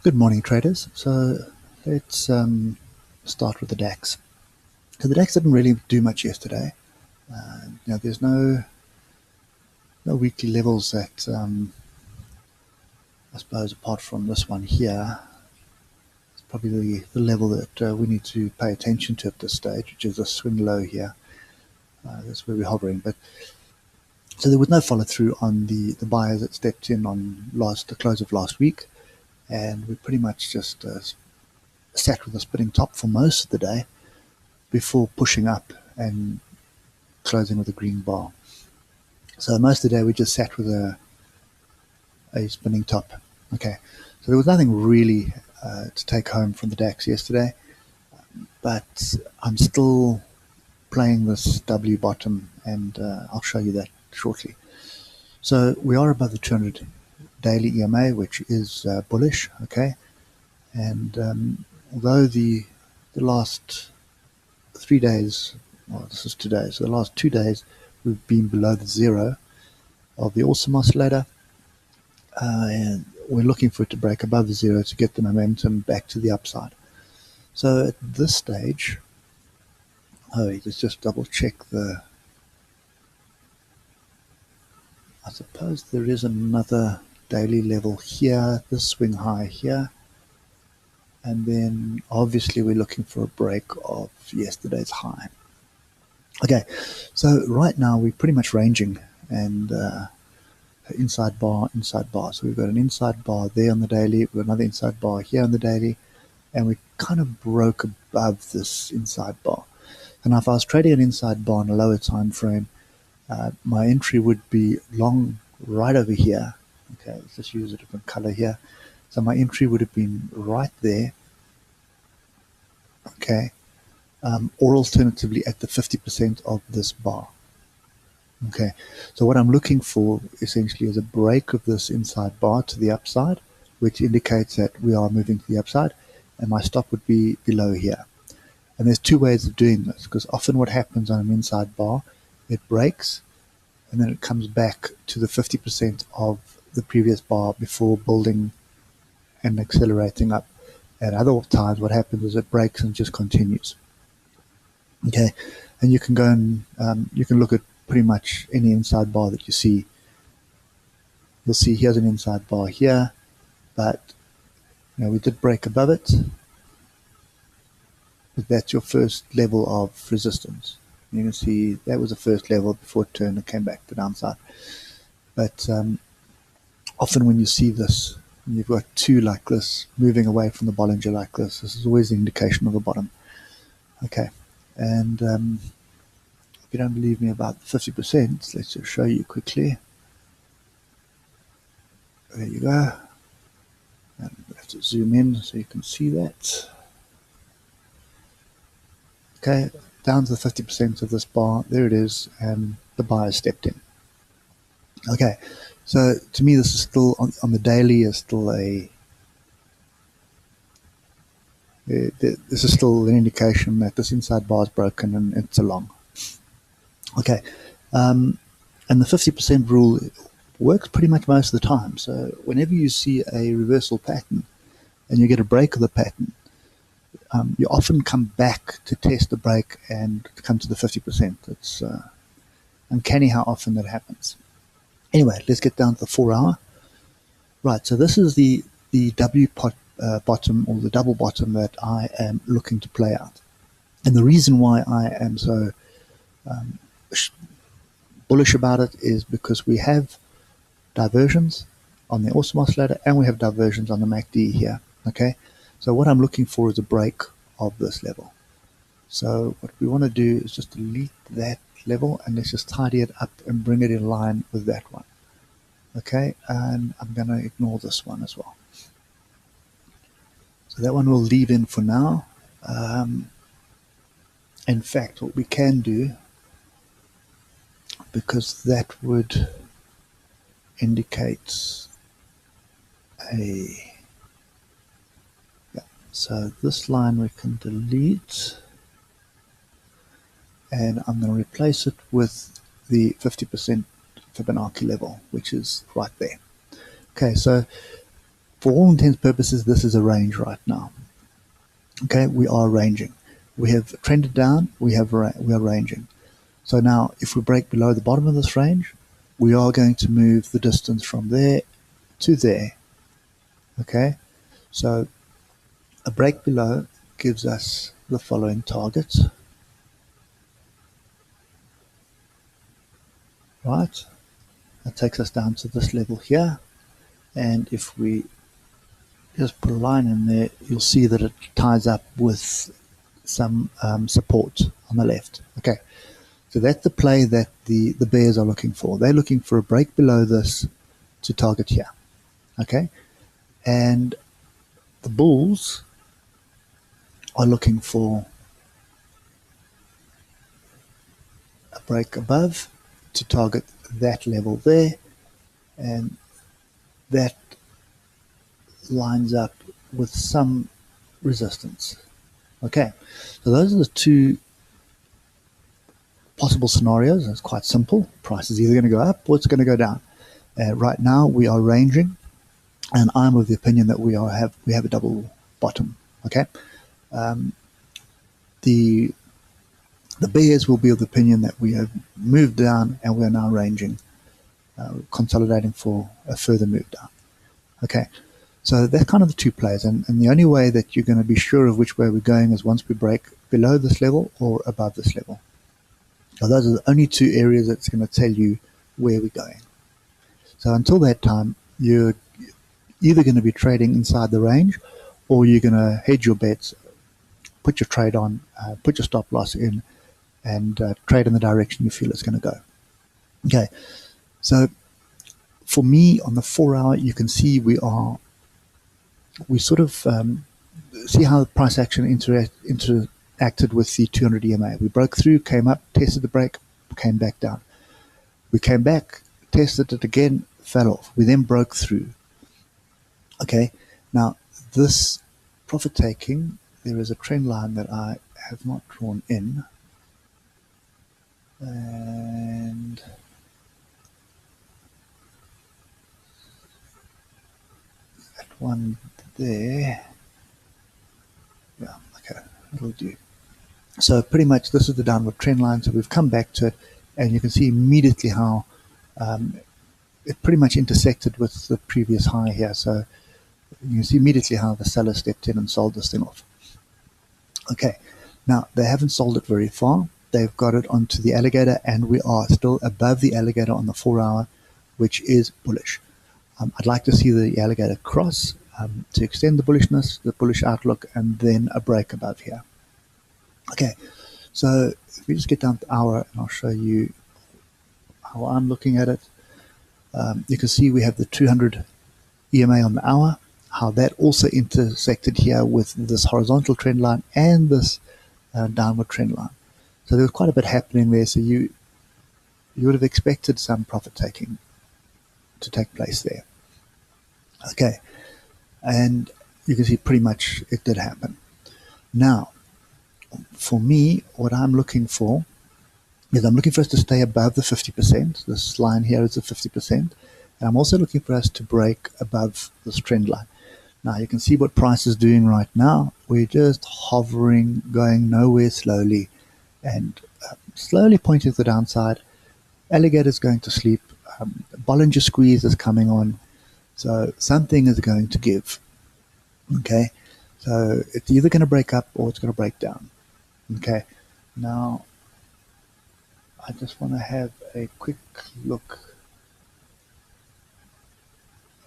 Good morning, traders. So let's start with the DAX. So the DAX didn't really do much yesterday. There's no weekly levels that I suppose apart from this one here, it's probably the level that we need to pay attention to at this stage, which is a swing low here. That's where we're hovering. But so there was no follow through on the buyers that stepped in on the close of last week, and we pretty much just sat with a spinning top for most of the day before pushing up and closing with a green bar. So most of the day we just sat with a spinning top. Okay, so there was nothing really to take home from the DAX yesterday, but I'm still playing this W bottom, and I'll show you that shortly. So we are above the 200 daily EMA, which is bullish. Okay, and although the last 3 days, well, this is today, so the last 2 days we've been below the zero of the awesome oscillator, and we're looking for it to break above the zero to get the momentum back to the upside. So at this stage, let's just double check I suppose there is another daily level here, this swing high here, and then obviously we're looking for a break of yesterday's high. Okay, so right now we're pretty much ranging, and inside bar. So we've got an inside bar there on the daily, we've got another inside bar here on the daily, and we kind of broke above this inside bar. And now if I was trading an inside bar in a lower time frame, my entry would be long right over here. Okay, let's just use a different color here. So my entry would have been right there. Okay, or alternatively at the 50% of this bar. Okay, so what I'm looking for essentially is a break of this inside bar to the upside, which indicates that we are moving to the upside, and my stop would be below here. And there's two ways of doing this, because often what happens on an inside bar, it breaks and then it comes back to the 50% of the previous bar before building and accelerating up. At other times what happens is it breaks and just continues. Okay, and you can go and you can look at pretty much any inside bar that you see. You'll see here's an inside bar here, but we did break above it. But that's your first level of resistance. You can see that was the first level before it turned and came back to downside. But often when you see this, you've got two like this moving away from the Bollinger like this is always the indication of a bottom. Okay, and if you don't believe me about the 50%, let's just show you quickly. There you go. And I have to zoom in so you can see that. Okay, down to the 50% of this bar, there it is, and the buyer stepped in. Okay, so to me this is still, on the daily, is still this is still an indication that this inside bar is broken and it's a long. Okay, and the 50% rule works pretty much most of the time. So whenever you see a reversal pattern and you get a break of the pattern, you often come back to test the break and come to the 50%. It's uncanny how often that happens. Anyway, let's get down to the 4 hour. Right, so this is the W bottom, or the double bottom, that I am looking to play out. And the reason why I am so bullish about it is because we have diversions on the awesome oscillator and we have diversions on the MACD here. Okay, so what I'm looking for is a break of this level. So what we want to do is just delete that level and let's just tidy it up and bring it in line with that one. Okay, and I'm going to ignore this one as well. So that one we'll leave in for now. In fact, what we can do, because that would indicate so this line we can delete, and I'm going to replace it with the 50% Fibonacci level, which is right there. Okay, so for all intents and purposes, this is a range right now. Okay, we are ranging. We have trended down, we are ranging. So now, if we break below the bottom of this range, we are going to move the distance from there to there. Okay, so a break below gives us the following targets. Right, that takes us down to this level here. And if we just put a line in there, you'll see that it ties up with some support on the left. Okay, so that's the play that the bears are looking for. They're looking for a break below this to target here. Okay, and the bulls are looking for a break above to target that level there, and that lines up with some resistance. Okay, so those are the two possible scenarios. It's quite simple. Price is either going to go up or it's going to go down. Right now we are ranging, and I'm of the opinion that we have a double bottom. Okay, the bears will be of the opinion that we have moved down and we are now ranging, consolidating for a further move down. Okay, so that's kind of the two plays, and the only way that you're going to be sure of which way we're going is once we break below this level or above this level. So those are the only two areas that's going to tell you where we're going. So until that time, you're either going to be trading inside the range, or you're going to hedge your bets, put your trade on, put your stop loss in, and trade in the direction you feel it's going to go. Okay, so for me on the 4 hour, you can see we sort of see how the price action interacted with the 200 EMA. We broke through, came up, tested the break, came back down. We came back, tested it again, fell off. We then broke through. Okay, now this profit taking, there is a trend line that I have not drawn in, and that one there, yeah, okay, it'll do. So pretty much this is the downward trend line, so we've come back to it, and you can see immediately how it pretty much intersected with the previous high here. So you can see immediately how the seller stepped in and sold this thing off. Okay, now they haven't sold it very far. They've got it onto the Alligator, and we are still above the Alligator on the 4 hour, which is bullish. I'd like to see the Alligator cross to extend the bullishness, the bullish outlook, and then a break above here. Okay, so if we just get down to hour, and I'll show you how I'm looking at it. You can see we have the 200 EMA on the hour, how that also intersected here with this horizontal trend line and this downward trend line. So there was quite a bit happening there, so you would have expected some profit taking to take place there. Okay, and you can see pretty much it did happen. Now, for me, what I'm looking for is I'm looking for us to stay above the 50%. This line here is the 50%. And I'm also looking for us to break above this trend line. Now, you can see what price is doing right now. We're just hovering, going nowhere slowly, and slowly pointing to the downside. Alligator's going to sleep. Bollinger Squeeze is coming on. So something is going to give. Okay, so it's either going to break up or it's going to break down. Okay, now I just want to have a quick look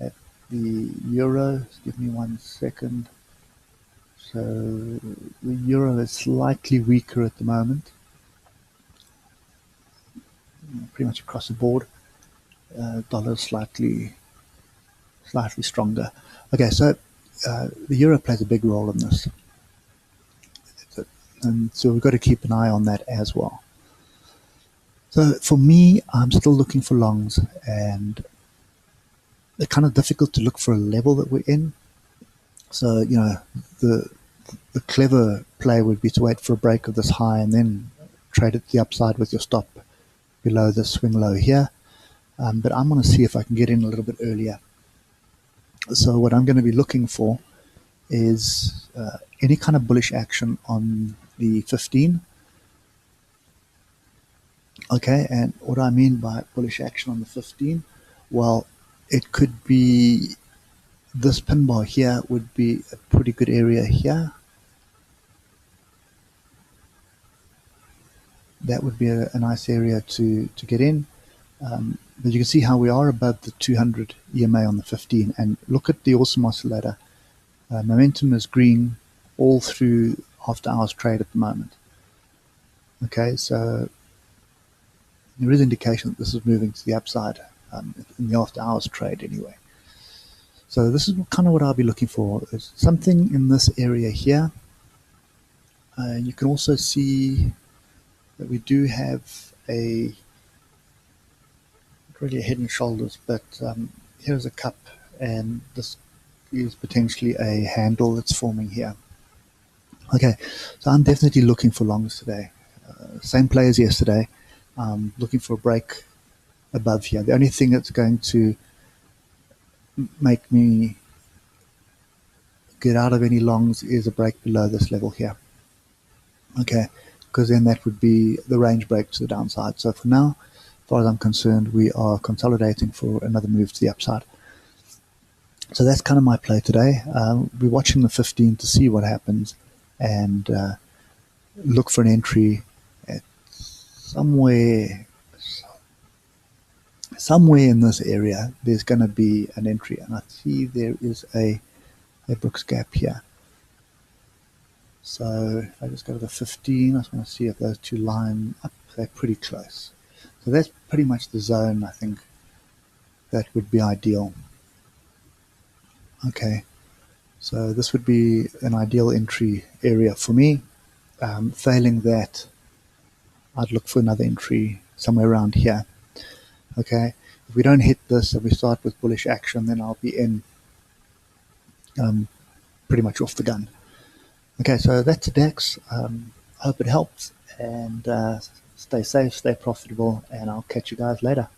at the euro. Just give me 1 second. So the euro is slightly weaker at the moment, pretty much across the board. Dollar slightly stronger. Okay, so the euro plays a big role in this, and so we've got to keep an eye on that as well. So for me, I'm still looking for longs, and it's kind of difficult to look for a level that we're in. So, you know, the clever play would be to wait for a break of this high and then trade at the upside with your stop below the swing low here. But I'm going to see if I can get in a little bit earlier. So what I'm going to be looking for is any kind of bullish action on the 15. Okay, and what I mean by bullish action on the 15, well, it could be this pin bar here would be a pretty good area here. That would be a nice area to get in. But you can see how we are above the 200 EMA on the 15. And look at the awesome oscillator. Momentum is green all through after hours trade at the moment. Okay, so there is indication that this is moving to the upside in the after hours trade anyway. So this is kind of what I'll be looking for. There's something in this area here. You can also see that we do have not really a head and shoulders, but here's a cup, and this is potentially a handle that's forming here. Okay, so I'm definitely looking for longs today. Same play as yesterday. Looking for a break above here. The only thing that's going to make me get out of any longs is a break below this level here. Okay, because then that would be the range break to the downside. So for now, as far as I'm concerned, we are consolidating for another move to the upside. So that's kind of my play today. We're watching the 15 to see what happens and look for an entry at somewhere in this area. There's going to be an entry, and I see there is a Brooks gap here. So if I just go to the 15, I just want to see if those two line up. They're pretty close. So that's pretty much the zone, I think, that would be ideal. Okay, so this would be an ideal entry area for me. Failing that, I'd look for another entry somewhere around here. Okay, if we don't hit this, if we start with bullish action, then I'll be in pretty much off the gun. Okay, so that's a DAX. I hope it helps, and stay safe, stay profitable, and I'll catch you guys later.